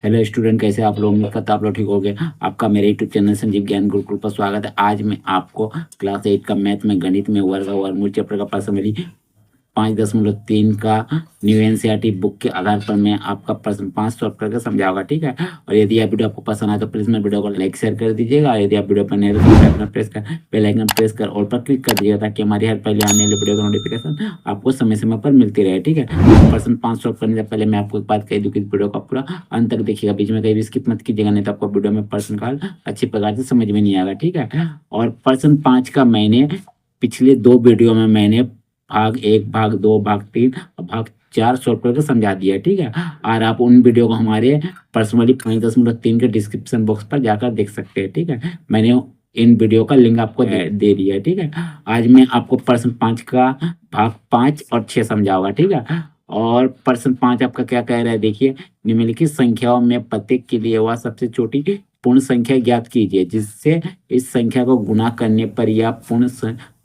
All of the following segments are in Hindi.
हेलो स्टूडेंट, कैसे आप लोग? उम्मीद करता आप लोग ठीक हो गए। आपका मेरे यूट्यूब चैनल संजीव ज्ञान गुरुकुल पर स्वागत है। आज मैं आपको क्लास 8 का मैथ में गणित में वर्ग और वर्गमूल चैप्टर का प्रश्न मेरी 5.3 का न्यू एनसीईआरटी बुक के आधार पर मैं आपका प्रश्न 5 सॉल्व करके समझाऊंगा, ठीक है। और यदि आप वीडियो आपको पसंद आए तो प्लीज मेरे वीडियो को लाइक शेयर कर दीजिएगा। और यदि आप वीडियो पर नए हो तो बेल आइकन प्रेस कर ऑल पर क्लिक कर दीजिएगा, ताकि हमारी हर पहले आने वाली वीडियो का नोटिफिकेशन आपको समय समय पर मिलती रहे, ठीक है। प्रश्न 5 सॉल्व करने से पहले मैं आपको एक बात कह दूं कि वीडियो का पूरा अंत तक देखिएगा, बीच में कहीं भी स्किप मत कीजिएगा, नहीं तो आपको वीडियो में प्रश्न का हल अच्छी प्रकार से समझ में नहीं आएगा, ठीक है। और प्रश्न 5 का मैंने पिछले 2 वीडियो में मैंने भाग 1, भाग 2, भाग 3 और भाग 4 सॉल्व करके समझा दिया, ठीक है। और आप उन वीडियो को हमारे पर्सनली 5.3 के डिस्क्रिप्शन बॉक्स पर जाकर देख सकते हैं, ठीक है। मैंने इन वीडियो का लिंक आपको दे दिया है, ठीक है। आज मैं आपको प्रश्न 5 का भाग 5 और 6 समझाऊंगा, ठीक है। और प्रश्न 5 आपका क्या कह रहा है, देखिए। निम्नलिखित संख्याओं में प्रत्येक के लिए वह सबसे छोटी पूर्ण संख्या ज्ञात कीजिए जिससे इस संख्या को गुणा करने पर यह पूर्ण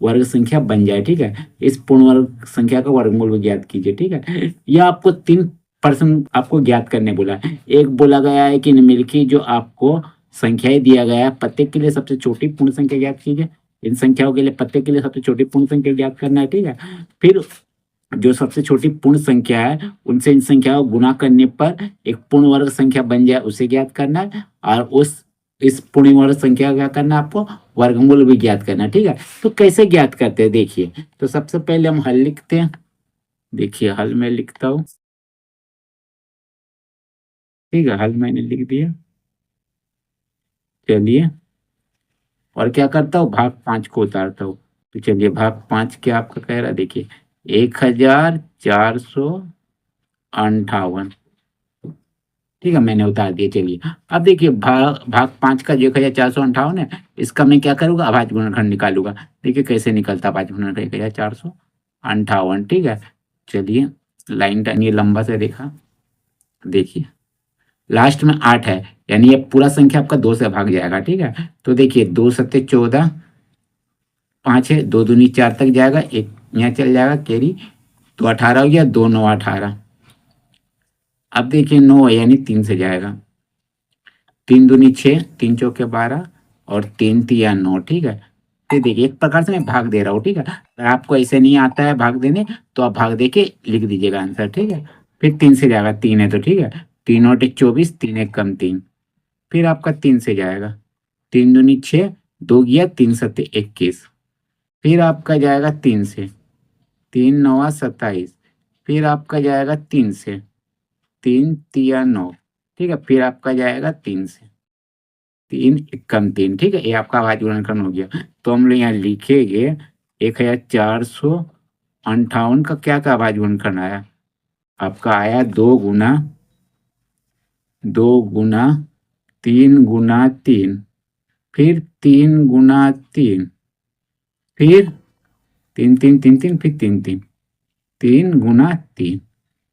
वर्ग संख्या बन जाए, ठीक है। इस पूर्ण वर्ग संख्या का वर्गमूल भी ज्ञात कीजिए, ठीक है। यह आपको 3 प्रश्न आपको ज्ञात करने बोला है। एक बोला गया है कि निम्नलिखित जो आपको संख्याएं दिया गया है, प्रत्येक के लिए सबसे छोटी पूर्ण संख्या ज्ञात कीजिए। इन संख्याओं के लिए प्रत्येक के लिए सबसे छोटी पूर्ण संख्या ज्ञात करना है, ठीक है। फिर जो सबसे छोटी पूर्ण संख्या है उनसे इन संख्याओं को गुणा करने पर एक पूर्ण वर्ग संख्या बन जाए उसे ज्ञात करना है। और उस इस पूर्ण वर्ग संख्या का क्या करना है, आपको वर्गमूल भी ज्ञात करना है, ठीक है। तो कैसे ज्ञात करते हैं, देखिए। तो सबसे पहले हम हल लिखते हैं। देखिए, हल मैं लिखता हूँ, ठीक है। हल मैंने लिख दिया। चलिए, और क्या करता हूँ, भाग 5 को उतारता हूँ। तो चलिए, भाग 5 क्या आपका कह रहा है, देखिए। 1458, ठीक है, मैंने उतार दिया। चलिए, अब देखिए, भाग भाग 5 का जो 1458 है, इसका मैं क्या करूँगा, अभाज्य गुणनखंड निकालूंगा। देखिए कैसे निकलता अभाज्य गुणनखंड 1458, ठीक है। चलिए, लाइन टानिए लंबा से रेखा। देखिए, लास्ट में 8 है, यानी ये पूरा संख्या आपका 2 से भाग जाएगा, ठीक है। तो देखिए, 2 सत्ते 14, 5 है, 2 दूनी 4 तक जाएगा, एक यहाँ चल जाएगा कैरी, तो 18 हो गया, 2 9 18। अब देखिए, 9 है, यानी 3 से जाएगा। 3 दूनी 6, 3 चौके 12 और 3 तिया 9, ठीक है। तो देखिए, एक प्रकार से मैं भाग दे रहा हूँ, ठीक है। अगर आपको ऐसे नहीं आता है भाग देने, तो आप भाग दे के लिख दीजिएगा आंसर, ठीक है। फिर 3 से जाएगा, 3 है तो ठीक है। 3 और 24, 3 एक कम 3। फिर आपका 3 से जाएगा, 3 दूनी 6, 2 गया, 3 सत्ते 21। फिर आपका जाएगा 3 से, 3 नवा 27। फिर आपका जाएगा 3 से, 3 तिया 9, ठीक है। फिर आपका जाएगा 3 से, 3 कम 3, ठीक है। ये आपका अभाज्य गुणनखंड हो गया। तो हम लोग यहाँ लिखेंगे 1458 का क्या क्या अभाज्य गुणनखंड आया, आपका आया 2 गुना 3 गुना 3, फिर 3 गुना 3, फिर 3 3 3 3, फिर 3 3, 3 गुना 3,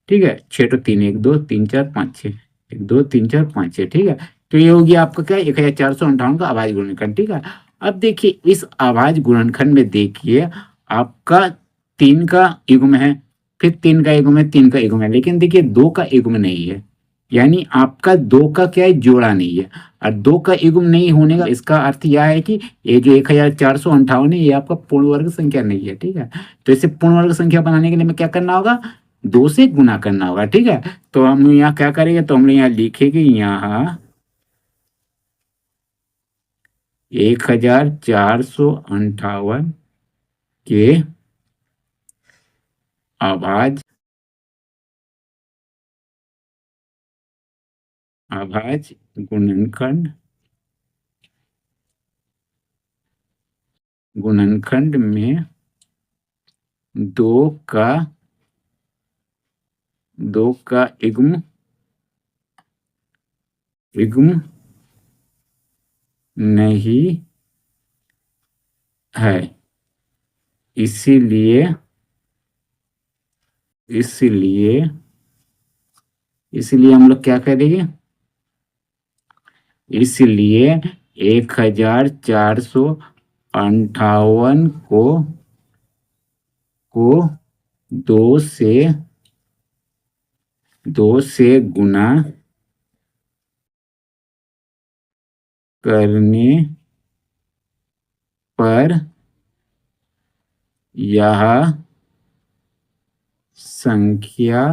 ठीक है। 6 तो 3, 1 2 3 4 5 6, 1 2 3 4 5 6, ठीक है। तो ये हो गया आपका क्या, 1458 का अभाज्य गुणनखंड, ठीक है। अब देखिए, इस अभाज्य गुणनखंड में देखिए, आपका 3 का युग्म है, फिर 3 का युग्म है, 3 का युग्म है, लेकिन देखिए 2 का युग्म नहीं है। यानी आपका 2 का क्या है, जोड़ा नहीं है। और 2 का युग्म नहीं होने का इसका अर्थ यह है कि ये जो 1458 है, ये आपका पूर्ण वर्ग संख्या नहीं है, ठीक है। तो इसे पूर्ण वर्ग संख्या बनाने के लिए हमें क्या करना होगा, 2 से गुना करना होगा, ठीक है। तो हम यहाँ क्या करेंगे, तो हम यहाँ लिखेंगे, यहाँ 1458 के अभाज्य गुणनखंड में 2 का युग्म नहीं है, इसीलिए हम लोग क्या करेंगे, इसलिए 1458 को 2 से गुना करने पर यह संख्या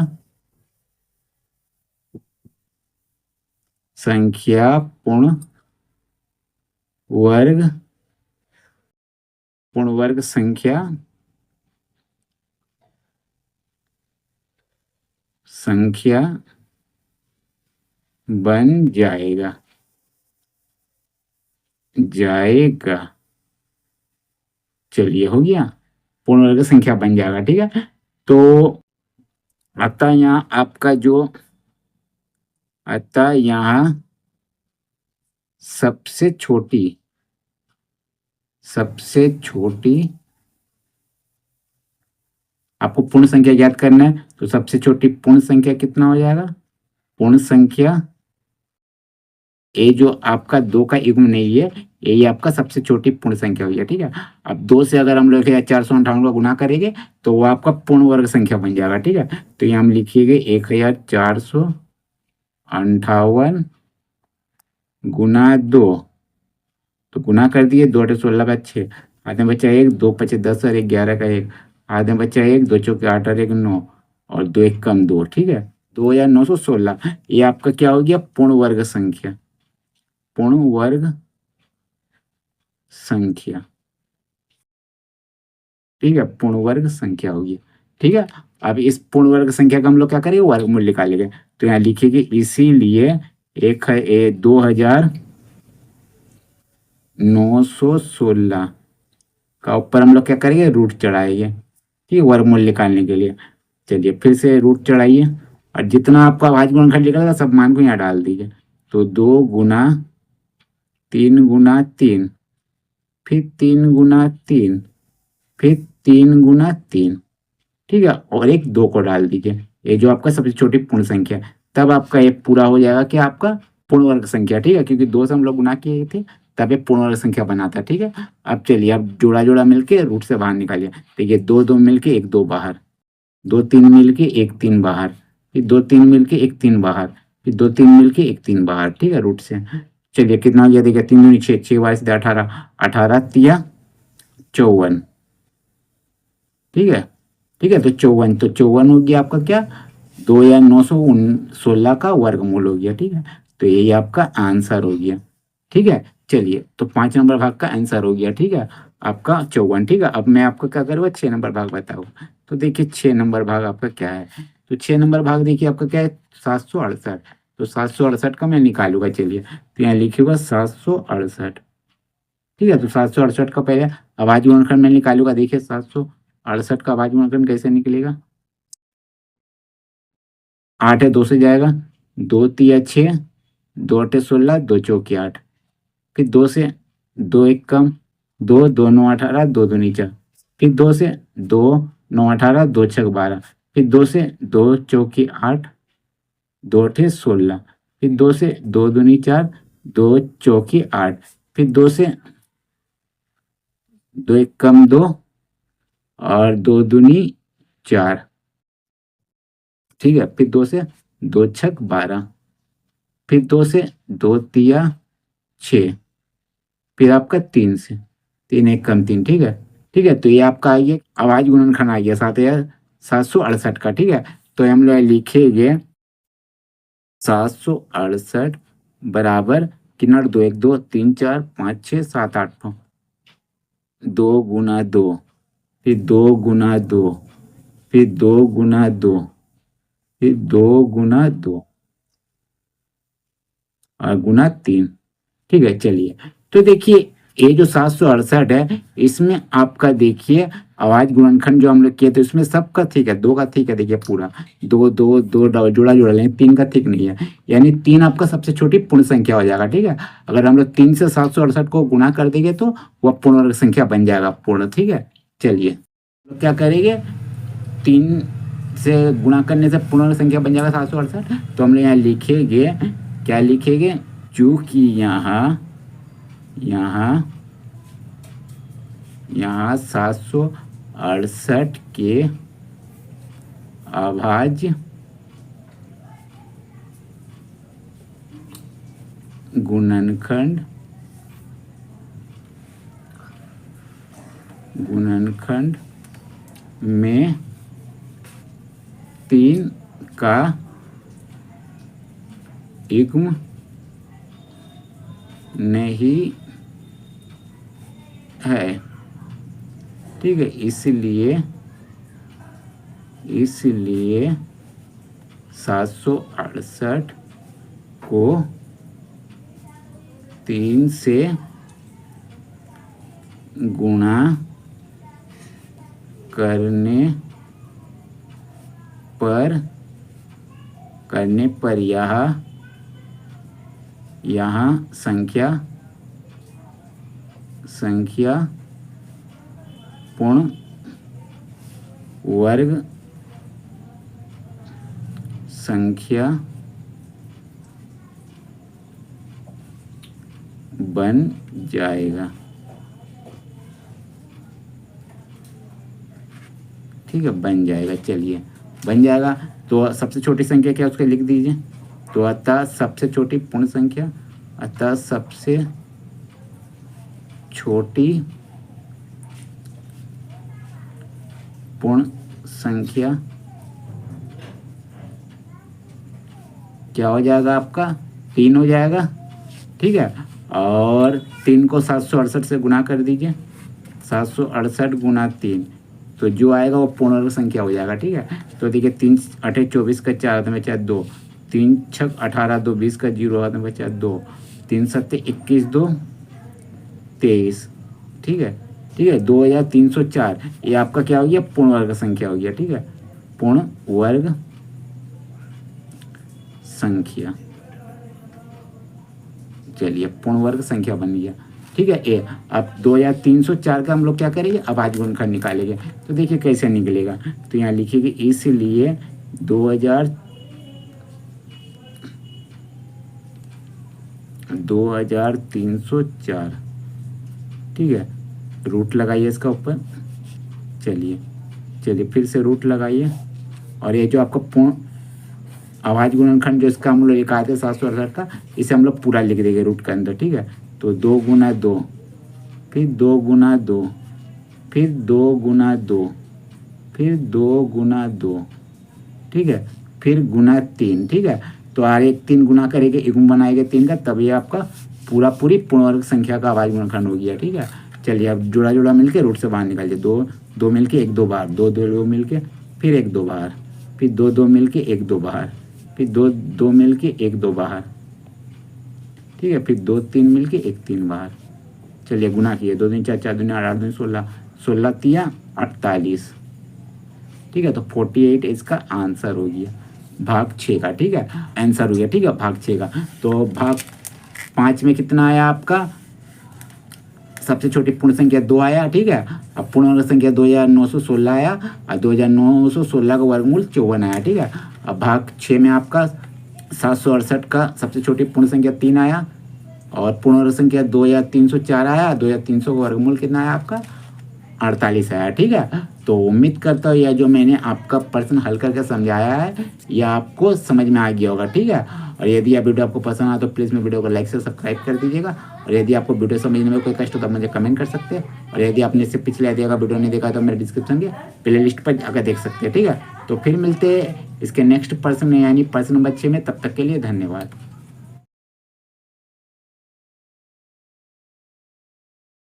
पूर्ण वर्ग संख्या बन जाएगा। चलिए, हो गया, पूर्ण वर्ग संख्या बन जाएगा। ठीक है, तो अतः यहाँ आपका जो सबसे छोटी आपको पूर्ण संख्या ज्ञात करना है, तो सबसे छोटी पूर्ण संख्या कितना हो जाएगा? पूर्ण संख्या ये जो आपका 2 का युग्म नहीं है, यही आपका सबसे छोटी पूर्ण संख्या हुई है। ठीक है, अब 2 से अगर हम लोग 458 का गुना करेंगे तो वो आपका पूर्ण वर्ग संख्या बन जाएगा। ठीक है, तो यहाँ हम लिखिएगा 1458 गुना 2, तो गुना कर दिए, 2 8 16 का 6, आधे बच्चा 1, 2 5 10 और 11 का 1, आधे बच्चा 1, 2 चौके 8 और 1 9 और 2 1 कम 2। ठीक है, 2916 ये आपका क्या हो गया? पूर्ण वर्ग संख्या। ठीक है, पूर्ण वर्ग संख्या होगी। ठीक है, अब इस पूर्ण वर्ग संख्या का हम लोग क्या करेंगे? वर्गमूल निकालेंगे। तो यहाँ लिखेंगे इसीलिए 2916 का ऊपर हम लोग क्या करेंगे? रूट चढ़ाएंगे। ठीक है, वर्गमूल निकालने के लिए। चलिए फिर से रूट चढ़ाइए और जितना आपका भाज्य गुणनखंड निकलेगा सब मान को यहाँ डाल दीजिए। तो 2 गुना 3 गुना 3, फिर 3 गुना 3, फिर 3 गुना 3। ठीक है, और एक 2 को डाल दीजिए, ये जो आपका सबसे छोटी पूर्ण संख्या, तब आपका ये पूरा हो जाएगा कि आपका पूर्ण वर्ग संख्या। ठीक है, क्योंकि 2 से हम लोग गुना किए थे तब ये पूर्ण वर्ग संख्या बना था। ठीक है, अब चलिए, अब जोड़ा जोड़ा मिलके रूट से बाहर निकालिए। देखिए 2 2 मिलके 1 2 बाहर, 2 3 मिलके 1 3 बाहर, फिर 2 3 मिलके 1 3 बाहर, फिर 2 3 मिलके 1 3 बाहर। ठीक है, रूट से। चलिए कितना हो गया? देखिए 3 दूनी 6, 6 बाईस 18, 18 तिया 54। ठीक है, तो 54 हो गया आपका क्या? 2 या 916 का वर्गमूल हो गया। ठीक है, तो यही आपका आंसर हो गया। ठीक है, चलिए, तो 5 नंबर भाग का आंसर हो गया। ठीक है, आपका 54। ठीक है, अब मैं आपको क्या करूँगा? 6 नंबर भाग बताऊँगा। तो देखिए 6 नंबर भाग आपका क्या है? तो 6 नंबर भाग देखिए आपका क्या है? 768। तो 768 का मैं निकालूंगा। चलिए, तो यहाँ लिखूंगा 768। ठीक है, तो 768 का पहले अभाज्य गुणनखंड में निकालूंगा। देखिए 768 का अभाज्य गुणनखंड कैसे निकलेगा? 8 है 2 से जाएगा, 2 तिया 6, 2 8 16, 2 चौके 8, फिर 2 से 2 1 कम 2, 2 9 18, 2 दूनी 4, फिर 2 से 2 9 18, 2 6 12, फिर 2 से 2 चौकी 8, 2 8 16, फिर 2 से 2 दूनी 4, 2 चौकी 8, फिर 2 से 2 1 कम 2 और 2 दूनी 4। ठीक है, फिर 2 से 2 छक 12, फिर 2 से 2 तिया 6, फिर आपका 3 से 3 1 कम 3। ठीक है, तो ये आपका आइए अभाज्य गुणनखंड आ गया 7768 का। ठीक है, तो हम लोग लिखेंगे 768 बराबर कितना? 2 1 2 3 4 5 6 7 8 9, 2 गुना 2, फिर 2 गुना 2, फिर 2 गुना 2, फिर 2 गुना 2 और गुना 3। ठीक है, चलिए, तो देखिए ये जो 768 है इसमें आपका देखिए अभाज्य गुणनखंड जो हम लोग किए थे उसमें सबका ठीक है, 2 का ठीक है। देखिए पूरा 2 2 2 जोड़ा जोड़ा लें, 3 का ठीक नहीं है, यानी 3 आपका सबसे छोटी पूर्ण संख्या हो जाएगा। ठीक है, अगर हम लोग 3 से 768 को गुना कर देंगे तो वह पूर्ण वर्ग संख्या बन जाएगा पूर्ण। ठीक है, चलिए, तो क्या करेंगे? 3 से गुणा करने से पूर्ण वर्ग संख्या बन जाएगा 768। तो हम लोग यहाँ लिखेंगे, क्या लिखेंगे? चूंकि यहाँ 768 के अभाज्य गुणनखंड गुणनखंड में 3 का युग्म नहीं है। ठीक है, इसलिए 768 को 3 से गुणा करने पर यहाँ संख्या पूर्ण वर्ग संख्या बन जाएगा। ठीक है, बन जाएगा। चलिए, बन जाएगा तो सबसे छोटी संख्या क्या उसको लिख दीजिए। तो अतः सबसे छोटी पूर्ण संख्या, अतः सबसे छोटी पूर्ण संख्या क्या हो जाएगा आपका? 3 हो जाएगा। ठीक है, और 3 को 768 से गुणा कर दीजिए। 768 गुणा 3, तो जो आएगा वो पूर्ण वर्ग संख्या हो जाएगा। ठीक है, तो देखिए 3 8 24 का 4 हाथ में बचा 2, 3 6 18 2 20 का 0 हाथ में बचा 2, 3 7 21 2 23। ठीक है, 2304 ये आपका क्या हो गया? पूर्ण वर्ग संख्या हो गया। ठीक है, पूर्ण वर्ग संख्या। चलिए, पूर्ण वर्ग संख्या बन गया। ठीक है, ए अब 2304 का हम लोग क्या करेंगे? अभाज्य गुणनखंड निकालेंगे। तो देखिए कैसे निकलेगा। तो यहाँ लिखिएगा इसलिए 2304। ठीक है, रूट लगाइए इसका ऊपर। चलिए फिर से रूट लगाइए। और ये जो आपका पूर्ण अभाज्य गुणनखंड जो इसका हम लोग निकालते हैं 768 का, इसे हम लोग पूरा लिख देंगे रूट के अंदर। ठीक है, तो 2 गुना 2, फिर 2 गुना 2, फिर 2 गुना 2, फिर 2 गुना 2। ठीक है, फिर गुना 3। ठीक है, तो हर एक 3 गुना करेंगे, युग्म बनाएंगे 3 का, तब ये आपका पूरी पूर्ण वर्ग संख्या का अभाज्य गुणनखंड हो गया। ठीक है, चलिए अब जोड़ा मिलके रूट से बाहर निकालिए। 2 मिलके 1 2 बाहर, 2 मिलके फिर 1 2 बाहर, फिर 2 मिलके 1 2 बाहर, फिर 2 मिलके 1 2 बाहर। ठीक है, फिर 2 3 मिलके 1 3 बाहर। चलिए गुना किए, 2 दिन 4 4 दिन 8 8 दिन 16, 16 तिया 48। ठीक है, तो 48 इसका आंसर हो गया, भाग 6 का। ठीक है, आंसर हो गया। ठीक है, भाग 6 का। तो भाग 5 में कितना आया आपका? सबसे छोटी पूर्ण संख्या 2 आया। ठीक है, अब पूर्ण वर्ग संख्या 2916 आया, और 2916 का वर्गमूल 54 आया। ठीक है, अब भाग 6 में आपका 768 का सबसे छोटी पूर्ण संख्या 3 आया, और पूर्ण वर्ग संख्या 2304 आया। 2300 का वर्गमूल कितना आया आपका? 48 आया। ठीक है, तो उम्मीद करता हूँ यह जो मैंने आपका प्रश्न हल करके समझाया है यह आपको समझ में आ गया होगा। ठीक है, और यदि यह वीडियो आपको पसंद आया तो प्लीज़ मेरे वीडियो को लाइक से सब्सक्राइब कर दीजिएगा। और यदि आपको वीडियो समझने में कोई कष्ट हो तो आप मुझे कमेंट कर सकते हैं। और यदि आपने इससे पिछले यदि अगर वीडियो नहीं देखा तो मेरे डिस्क्रिप्शन के प्ले लिस्ट पर जाकर देख सकते हैं। ठीक है, तो फिर मिलते हैं इसके नेक्स्ट प्रश्न में, यानी प्रश्न नंबर 6 में। तब तक के लिए धन्यवाद।